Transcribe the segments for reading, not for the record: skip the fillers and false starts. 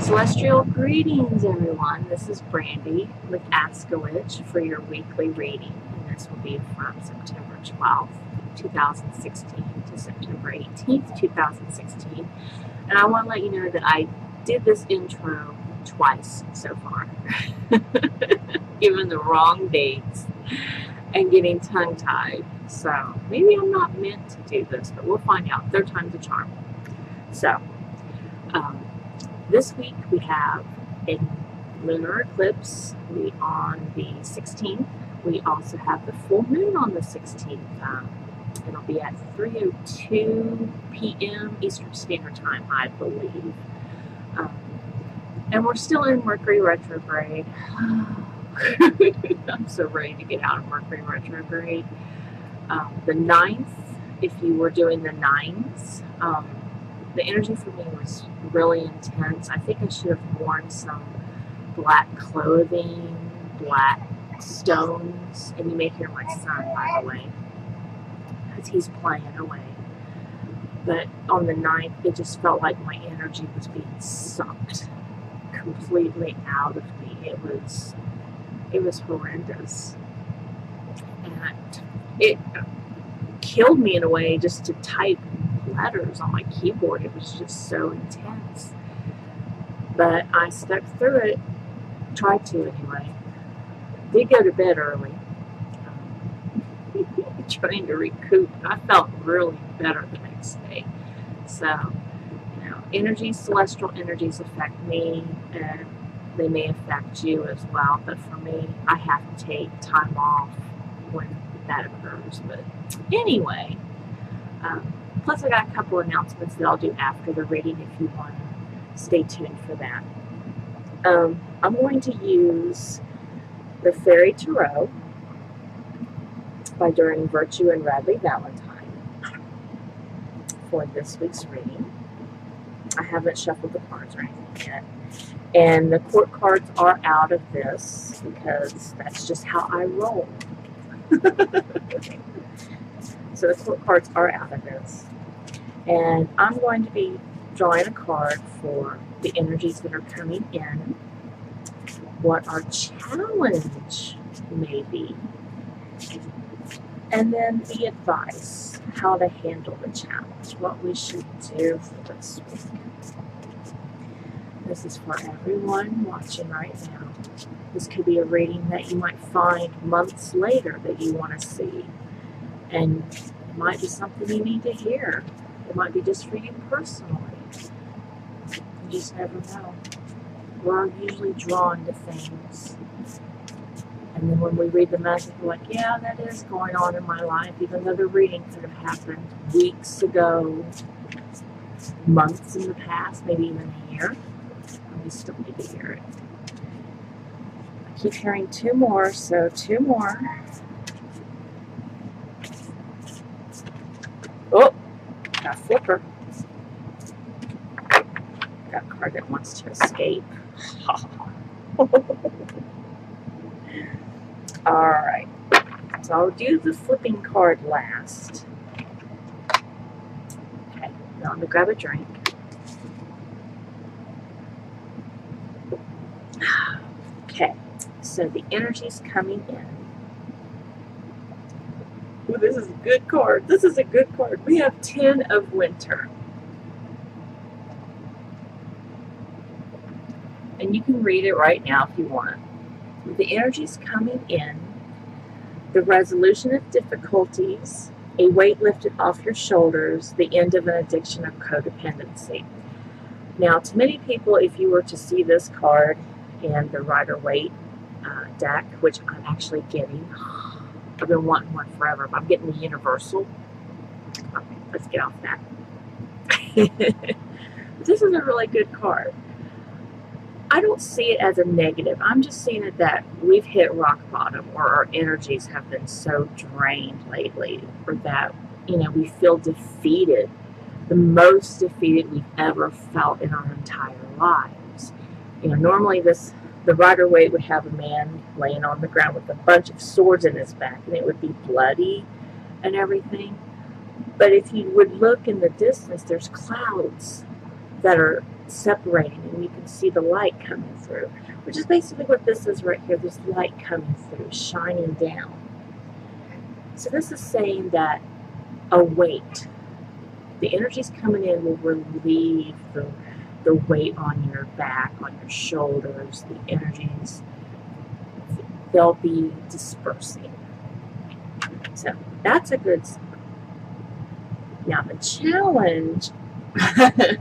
Celestial greetings, everyone. This is Brandy with Ask a Witch for your weekly reading, and this will be from September 12th, 2016 to September 18th, 2016. And I want to let you know that I did this intro twice so far, given the wrong dates and getting tongue-tied. So maybe I'm not meant to do this, but we'll find out. Third time's a charm. So, this week we have a lunar eclipse on the 16th. We also have the full moon on the 16th. It'll be at 3:02 p.m. Eastern Standard Time, I believe. And we're still in Mercury retrograde. I'm so ready to get out of Mercury retrograde. The 9th, if you were doing the 9s, the energy for me was really intense. I think I should have worn some black clothing, black stones, and you may hear my son, by the way, because he's playing away. But on the 9th, it just felt like my energy was being sucked completely out of me. It was horrendous, and it killed me in a way just to type letters on my keyboard. It was just so intense, but I stuck through it, tried to anyway. Did go to bed early, trying to recoup. I felt really better the next day. So, celestial energies affect me, and they may affect you as well, but for me, I have to take time off when that occurs. But anyway, plus I got a couple announcements that I'll do after the reading if you want to stay tuned for that. I'm going to use the Fairy Tarot by Doreen and Radleigh Valentine for this week's reading. I haven't shuffled the cards or anything yet. And the court cards are out of this because that's just how I roll. So the court cards are out of this. And I'm going to be drawing a card for the energies that are coming in, what our challenge may be, and then the advice, how to handle the challenge, what we should do for this week. This is for everyone watching right now. This could be a reading that you might find months later that you want to see. And it might be something you need to hear. It might be just for you personally. You just never know. We're usually drawn to things. And then when we read the message, we're like, yeah, that is going on in my life, even though the reading could have happened weeks ago, months in the past, maybe even a year. And we still need to hear it. I keep hearing two more, so two more. Oh, got a flipper. Got a card that wants to escape. Alright, so I'll do the flipping card last. Okay, now I'm going to grab a drink. Okay, so the energy's coming in. Ooh, this is a good card. This is a good card. We have 10 of Winter. And you can read it right now if you want. The energy's coming in. The resolution of difficulties, a weight lifted off your shoulders, the end of an addiction of codependency. Now, to many people, if you were to see this card in the Rider-Waite deck, which I'm actually getting, I've been wanting one forever, but I'm getting the Universal. Okay, let's get off that. This is a really good card. I don't see it as a negative. I'm just seeing it that we've hit rock bottom, or our energies have been so drained lately, or that, we feel defeated, the most defeated we've ever felt in our entire lives. Normally the Rider-Waite would have a man laying on the ground with a bunch of swords in his back, and it would be bloody and everything. But if you would look in the distance, there's clouds that are separating, and you can see the light coming through, which is basically what this is right here. There's light coming through, shining down. So this is saying that a weight, the energies coming in will relieve the weight on your back, on your shoulders, the energies, they'll be dispersing. So that's a good sign. Now the challenge,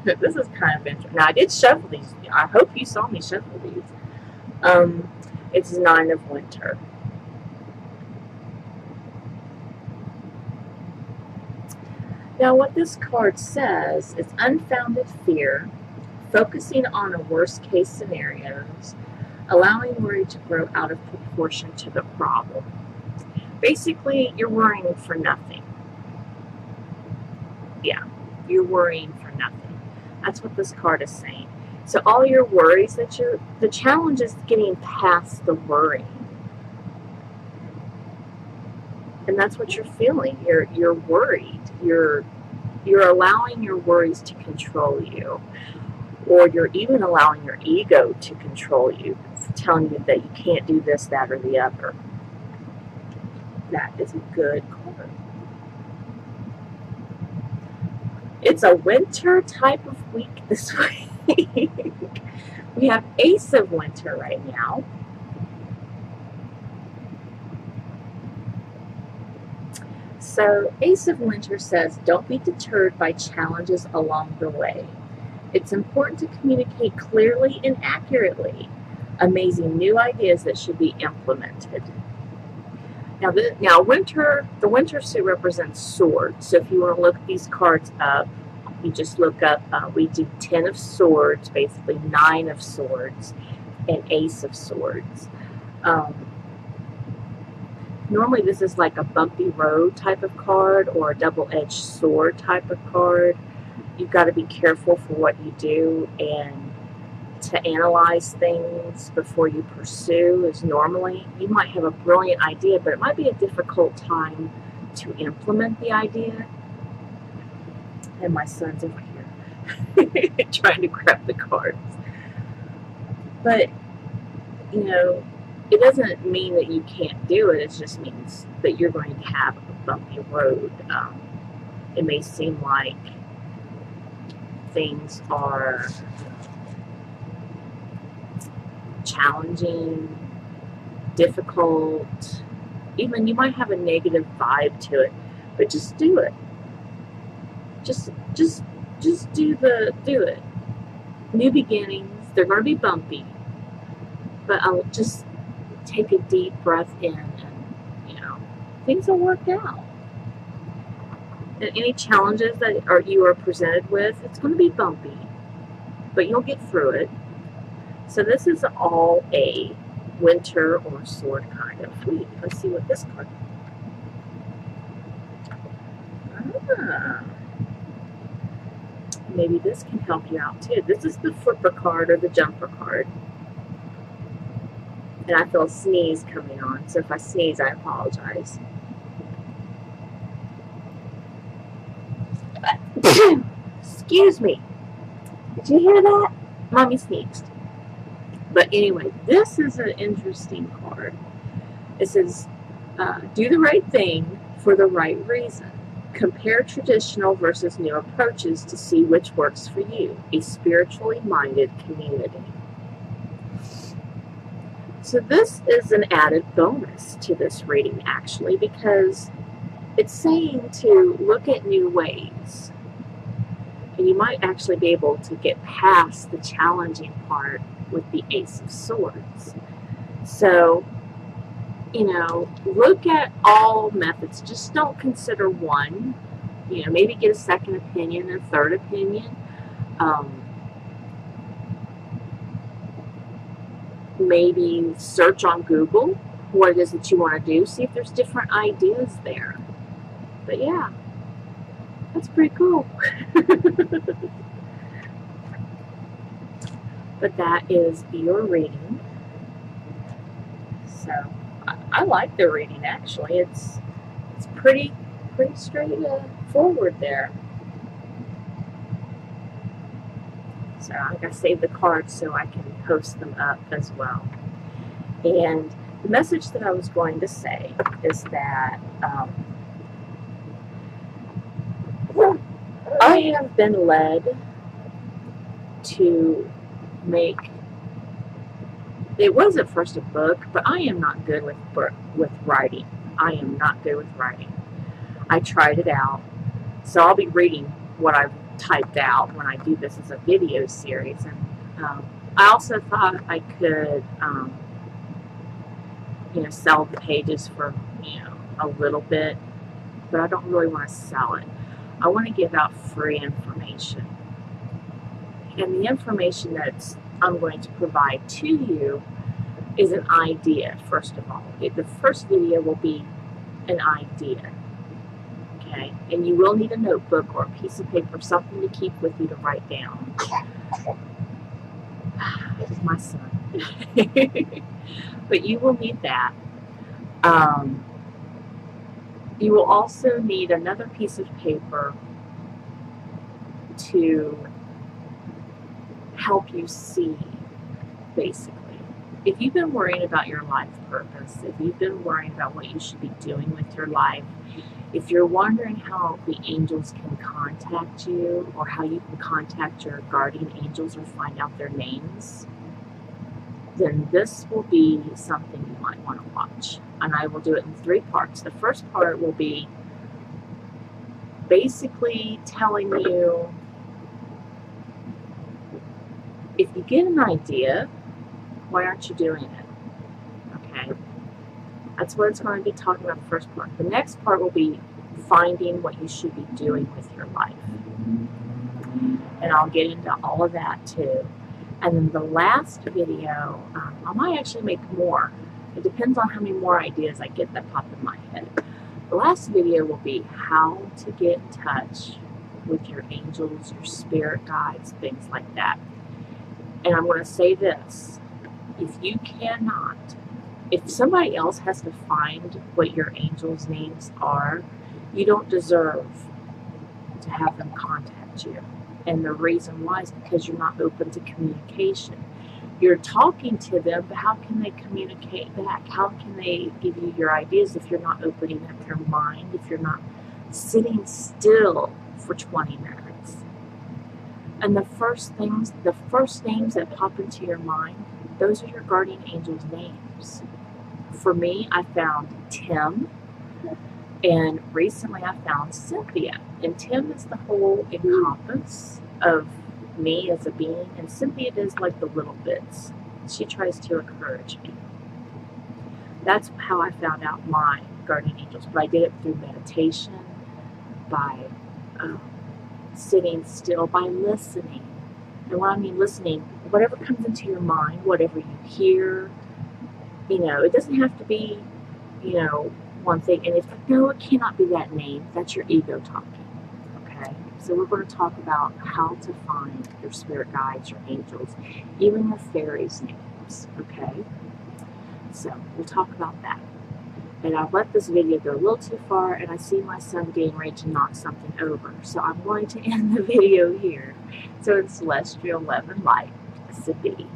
this is kind of interesting. Now I did shuffle these. I hope you saw me shuffle these. It's Nine of Winter. Now what this card says is unfounded fear, focusing on a worst case scenarios, allowing worry to grow out of proportion to the problem. Basically, you're worrying for nothing. Yeah, you're worrying for nothing. That's what this card is saying. So all your worries the challenge is getting past the worrying. And that's what you're feeling. You're worried. You're allowing your worries to control you. Or you're even allowing your ego to control you, telling you that you can't do this, that, or the other. That is a good card. It's a winter type of week this week. We have Ace of Winter right now. So Ace of Winter says, don't be deterred by challenges along the way. It's important to communicate clearly and accurately, amazing new ideas that should be implemented. Now, the winter suit represents swords. So if you want to look these cards up, you just look up, we do 10 of swords, basically 9 of swords, and Ace of swords. Normally this is like a bumpy road type of card or a double-edged sword type of card. You've got to be careful for what you do and to analyze things before you pursue. Is normally you might have a brilliant idea, but it might be a difficult time to implement the idea. And my son's over here trying to grab the cards. But, you know, it doesn't mean that you can't do it. It just means that you're going to have a bumpy road. It may seem like things are challenging, difficult, even you might have a negative vibe to it, but just do it. Just do it. New beginnings, they're going to be bumpy, but I'll just take a deep breath in and, things will work out. And any challenges that you are presented with, it's going to be bumpy, but you'll get through it. So this is all a winter or sword kind of week. Let's see what this card is. Maybe this can help you out too. This is the flipper card or the jumper card. And I feel a sneeze coming on, so if I sneeze, I apologize. Excuse me. Did you hear that? Mommy sneezed. But anyway, this is an interesting card. It says, do the right thing for the right reason. Compare traditional versus new approaches to see which works for you. A spiritually minded community. So this is an added bonus to this reading, actually, because it's saying to look at new ways. And you might actually be able to get past the challenging part with the Ace of Swords. So, look at all methods. Just don't consider one. Maybe get a second opinion, a third opinion. Maybe search on Google what it is that you want to do. See if there's different ideas there. But yeah, that's pretty cool. But that is your reading. So I like the reading, actually. It's pretty straightforward there. So I saved the cards so I can post them up as well. And the message that I was going to say is that I have been led to make, it was at first a book, but I am not good with writing. I am not good with writing. I tried it out, so I'll be reading what I've typed out when I do this as a video series. And I also thought I could, sell the pages for, a little bit, but I don't really want to sell it. I want to give out free information. And the information that I'm going to provide to you is an idea, first of all. The first video will be an idea. Okay? And you will need a notebook or a piece of paper, something to keep with you to write down. This is my son. But you will need that. You will also need another piece of paper to help you see, basically. If you've been worrying about your life purpose, if you've been worrying about what you should be doing with your life, if you're wondering how the angels can contact you, or how you can contact your guardian angels or find out their names, then this will be something you might want to watch. And I will do it in 3 parts. The first part will be basically telling you, if you get an idea, why aren't you doing it? Okay? That's what it's going to be talking about, the first part. The next part will be finding what you should be doing with your life. And I'll get into all of that too. And then the last video, I might actually make more. It depends on how many more ideas I get that pop in my head. The last video will be how to get in touch with your angels, your spirit guides, things like that. And I'm going to say this. If you cannot, if somebody else has to find what your angels' names are, you don't deserve to have them contact you. And the reason why is because you're not open to communication. You're talking to them, but how can they communicate back? How can they give you your ideas if you're not opening up your mind, if you're not sitting still for 20 minutes? And the first names that pop into your mind, those are your guardian angels' names. For me, I found Tim, and recently I found Cynthia. And Tim is the whole encompass of me as a being, and Cynthia does like the little bits. She tries to encourage me. That's how I found out my guardian angels. But I did it through meditation, by sitting still, by listening. And when I mean listening, whatever comes into your mind, whatever you hear, it doesn't have to be, one thing. And if no, it cannot be that name. That's your ego talking. Okay? So we're going to talk about how to find your spirit guides, your angels, even your fairies' names. Okay? So we'll talk about that. And I've let this video go a little too far, and I see my son getting ready to knock something over. So I'm going to end the video here. So it's Celestial Love and Light, Sippy.